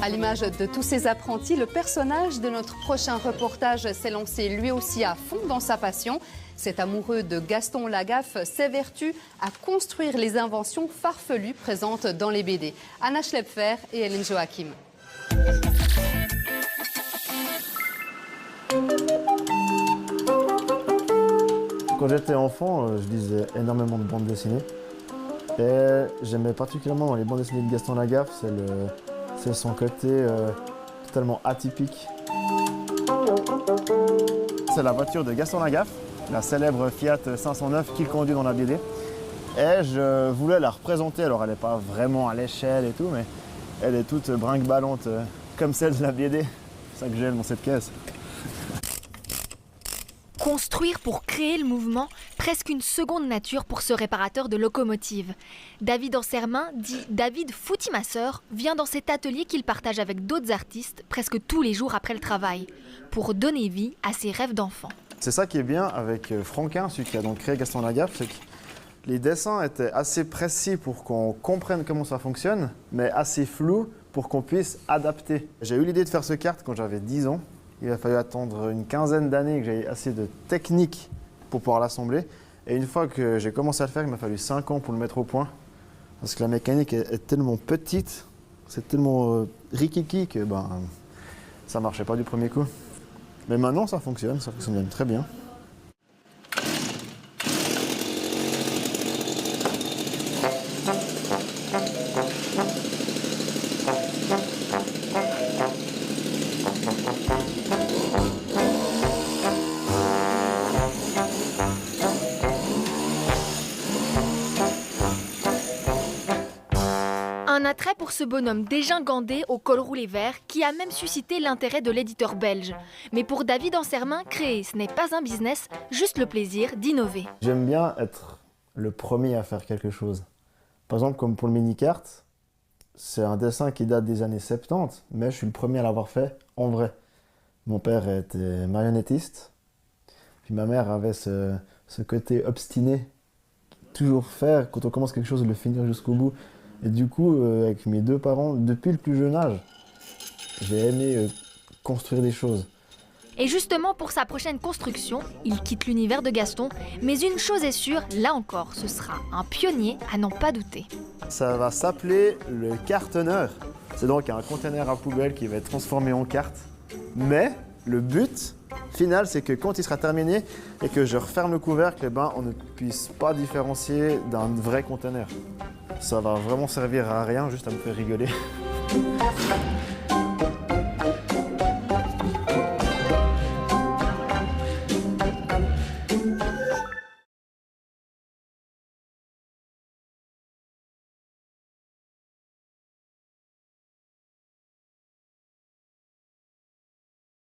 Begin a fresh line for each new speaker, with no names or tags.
À l'image de tous ces apprentis, le personnage de notre prochain reportage s'est lancé lui aussi à fond dans sa passion. Cet amoureux de Gaston Lagaffe s'évertue à construire les inventions farfelues présentes dans les BD. Anna Schlepfer et Hélène Joachim.
Quand j'étais enfant, je lisais énormément de bandes dessinées. Et j'aimais particulièrement dans les bandes dessinées de Gaston Lagaffe, c'est son côté totalement atypique. C'est la voiture de Gaston Lagaffe, la célèbre Fiat 509 qu'il conduit dans la BD. Et je voulais la représenter, alors elle n'est pas vraiment à l'échelle et tout, mais elle est toute brinque-ballante comme celle de la BD. C'est ça que j'aime dans cette caisse.
Construire pour créer le mouvement, presque une seconde nature pour ce réparateur de locomotives. David Ansermin, dit David Foutimasseur, vient dans cet atelier qu'il partage avec d'autres artistes presque tous les jours après le travail, pour donner vie à ses rêves d'enfant.
C'est ça qui est bien avec Franquin, celui qui a donc créé Gaston Lagaffe, c'est que les dessins étaient assez précis pour qu'on comprenne comment ça fonctionne, mais assez flous pour qu'on puisse adapter. J'ai eu l'idée de faire ce kart quand j'avais 10 ans. Il a fallu attendre une quinzaine d'années que j'aie assez de technique pour pouvoir l'assembler. Et une fois que j'ai commencé à le faire, il m'a fallu 5 ans pour le mettre au point. Parce que la mécanique est tellement petite, c'est tellement rikiki que ça ne marchait pas du premier coup. Mais maintenant, ça fonctionne même très bien.
Un attrait pour ce bonhomme dégingandé au col roulé vert qui a même suscité l'intérêt de l'éditeur belge. Mais pour David Ansermin, créer, ce n'est pas un business, juste le plaisir d'innover.
J'aime bien être le premier à faire quelque chose. Par exemple, comme pour le mini-kart, c'est un dessin qui date des années 70, mais je suis le premier à l'avoir fait en vrai. Mon père était marionnettiste, puis ma mère avait ce côté obstiné, toujours faire, quand on commence quelque chose, le finir jusqu'au bout. Et du coup, avec mes deux parents, depuis le plus jeune âge, j'ai aimé construire des choses.
Et justement, pour sa prochaine construction, il quitte l'univers de Gaston. Mais une chose est sûre, là encore, ce sera un pionnier à n'en pas douter.
Ça va s'appeler le cartonneur. C'est donc un conteneur à poubelle qui va être transformé en carte. Mais le but final, c'est que quand il sera terminé et que je referme le couvercle, on ne puisse pas différencier d'un vrai conteneur. Ça va vraiment servir à rien, juste à me faire rigoler.